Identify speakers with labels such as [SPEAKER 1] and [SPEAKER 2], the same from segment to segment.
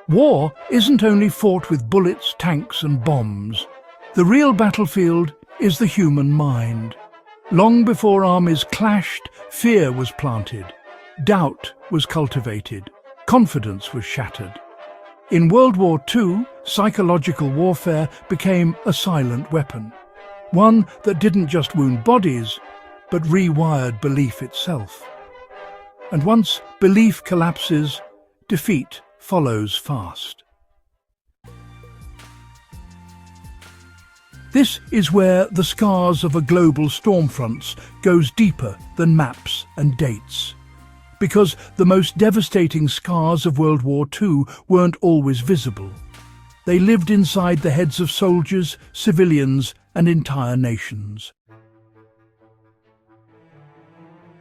[SPEAKER 1] War isn't only fought with bullets, tanks and bombs. The real battlefield is the human mind. Long before armies clashed, fear was planted, doubt was cultivated, confidence was shattered. In World War II, psychological warfare became a silent weapon, one that didn't just wound bodies, but rewired belief itself. And once belief collapses, defeat follows fast. This is where the scars of a global stormfront goes deeper than maps and dates. Because the most devastating scars of World War II weren't always visible. They lived inside the heads of soldiers, civilians, and entire nations.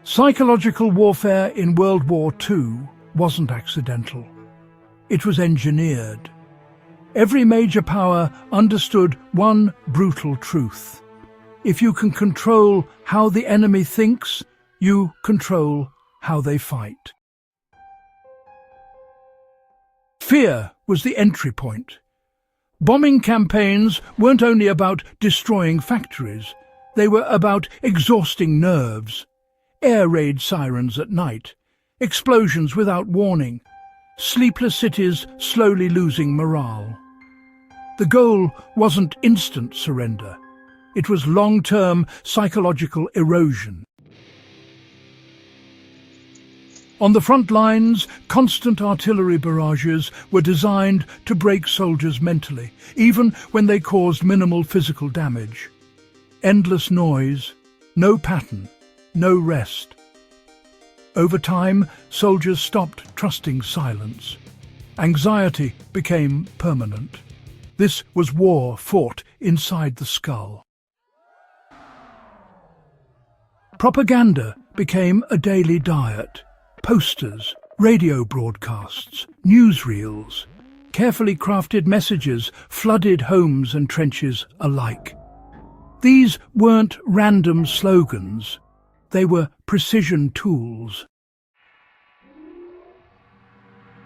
[SPEAKER 1] Psychological warfare in World War II wasn't accidental. It was engineered. Every major power understood one brutal truth. If you can control how the enemy thinks, you control how they fight. Fear was the entry point. Bombing campaigns weren't only about destroying factories, they were about exhausting nerves. Air raid sirens at night, explosions without warning, sleepless cities slowly losing morale. The goal wasn't instant surrender. It was long-term psychological erosion. On the front lines, constant artillery barrages were designed to break soldiers mentally, even when they caused minimal physical damage. Endless noise, no pattern, no rest. Over time, soldiers stopped trusting silence. Anxiety became permanent. This was war fought inside the skull. Propaganda became a daily diet. Posters, radio broadcasts, newsreels, carefully crafted messages flooded homes and trenches alike. These weren't random slogans. They were precision tools.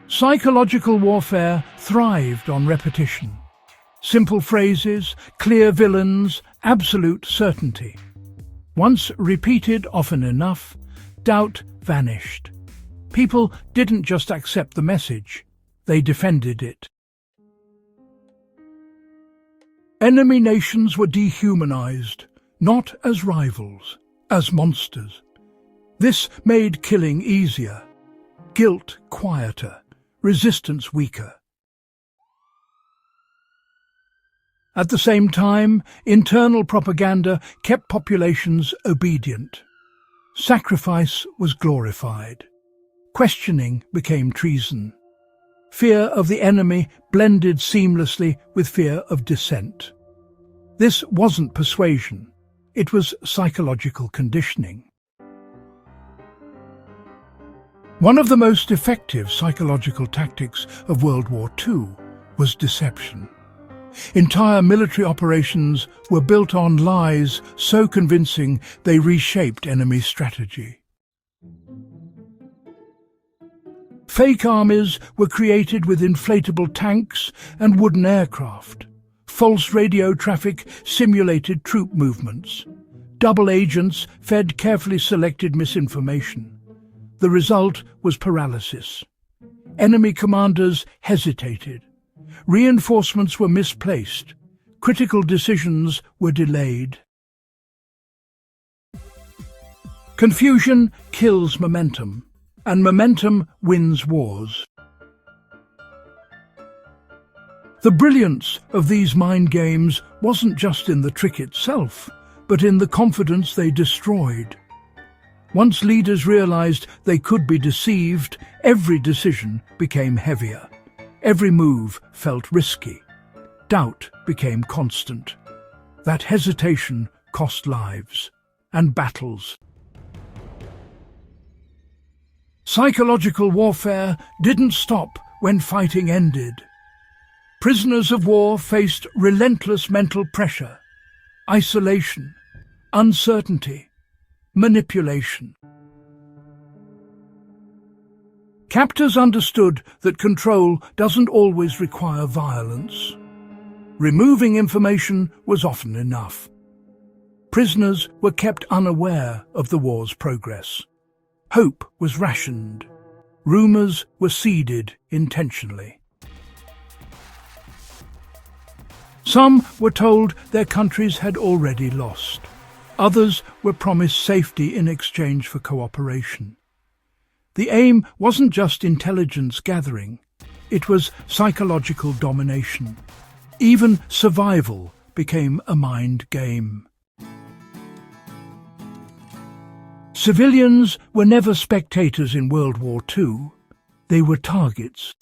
[SPEAKER 1] Psychological warfare thrived on repetition. Simple phrases, clear villains, absolute certainty. Once repeated often enough, doubt vanished. People didn't just accept the message, they defended it. Enemy nations were dehumanized, not as rivals, as monsters. This made killing easier, guilt quieter, resistance weaker. At the same time, internal propaganda kept populations obedient. Sacrifice was glorified. Questioning became treason. Fear of the enemy blended seamlessly with fear of dissent. This wasn't persuasion, it was psychological conditioning. One of the most effective psychological tactics of World War II was deception. Entire military operations were built on lies so convincing they reshaped enemy strategy. Fake armies were created with inflatable tanks and wooden aircraft. False radio traffic simulated troop movements. Double agents fed carefully selected misinformation. The result was paralysis. Enemy commanders hesitated. Reinforcements were misplaced. Critical decisions were delayed. Confusion kills momentum, and momentum wins wars. The brilliance of these mind games wasn't just in the trick itself, but in the confidence they destroyed. Once leaders realized they could be deceived, every decision became heavier. Every move felt risky. Doubt became constant. That hesitation cost lives and battles. Psychological warfare didn't stop when fighting ended. Prisoners of war faced relentless mental pressure, isolation, uncertainty, manipulation. Captors understood that control doesn't always require violence. Removing information was often enough. Prisoners were kept unaware of the war's progress. Hope was rationed. Rumours were seeded intentionally. Some were told their countries had already lost. Others were promised safety in exchange for cooperation. The aim wasn't just intelligence gathering, it was psychological domination. Even survival became a mind game. Civilians were never spectators in World War II, they were targets.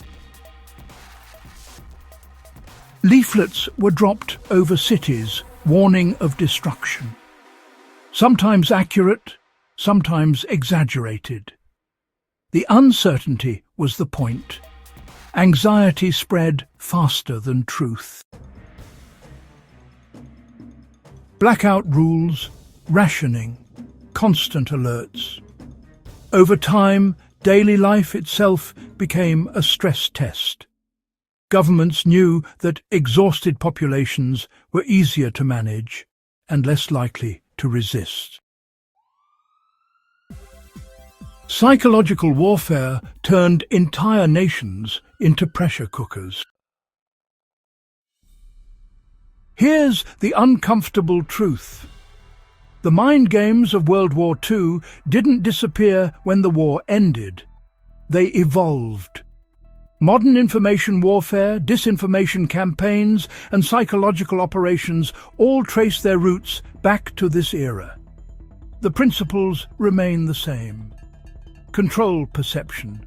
[SPEAKER 1] Leaflets were dropped over cities, warning of destruction. Sometimes accurate, sometimes exaggerated. The uncertainty was the point. Anxiety spread faster than truth. Blackout rules, rationing, constant alerts. Over time, daily life itself became a stress test. Governments knew that exhausted populations were easier to manage and less likely to resist. Psychological warfare turned entire nations into pressure cookers. Here's the uncomfortable truth. The mind games of World War II didn't disappear when the war ended. They evolved. Modern information warfare, disinformation campaigns, and psychological operations all trace their roots back to this era. The principles remain the same. Control perception.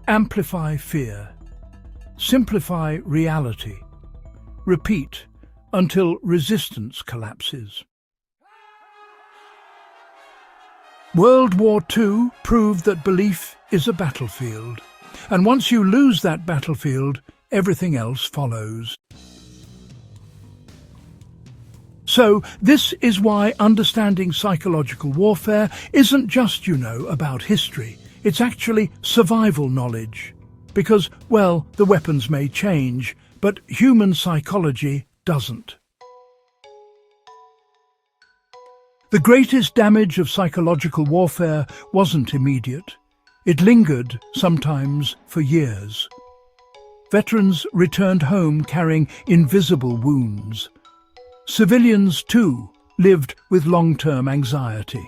[SPEAKER 1] Amplify fear. Simplify reality. Repeat until resistance collapses. World War II proved that belief is a battlefield, and once you lose that battlefield, everything else follows. So, this is why understanding psychological warfare isn't just, about history. It's actually survival knowledge. Because, well, the weapons may change, but human psychology doesn't. The greatest damage of psychological warfare wasn't immediate. It lingered, sometimes for years. Veterans returned home carrying invisible wounds. Civilians, too, lived with long-term anxiety.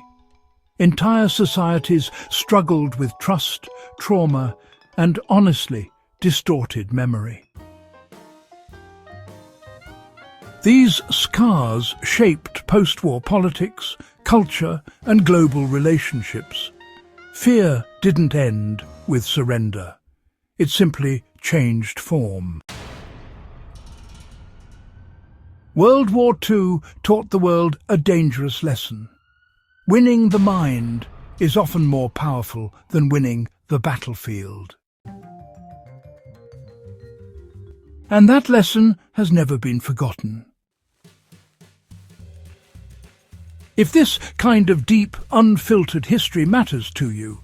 [SPEAKER 1] Entire societies struggled with trust, trauma, and, honestly, distorted memory. These scars shaped post-war politics, culture, and global relationships. Fear didn't end with surrender. It simply changed form. World War II taught the world a dangerous lesson. Winning the mind is often more powerful than winning the battlefield. And that lesson has never been forgotten. If this kind of deep, unfiltered history matters to you,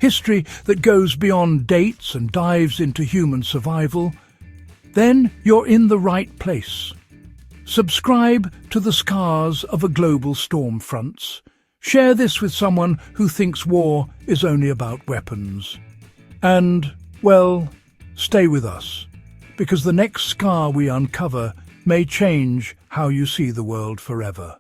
[SPEAKER 1] history that goes beyond dates and dives into human survival, then you're in the right place. Subscribe to the Scars of a Global Storm Fronts. Share this with someone who thinks war is only about weapons. And, well, stay with us, because the next scar we uncover may change how you see the world forever.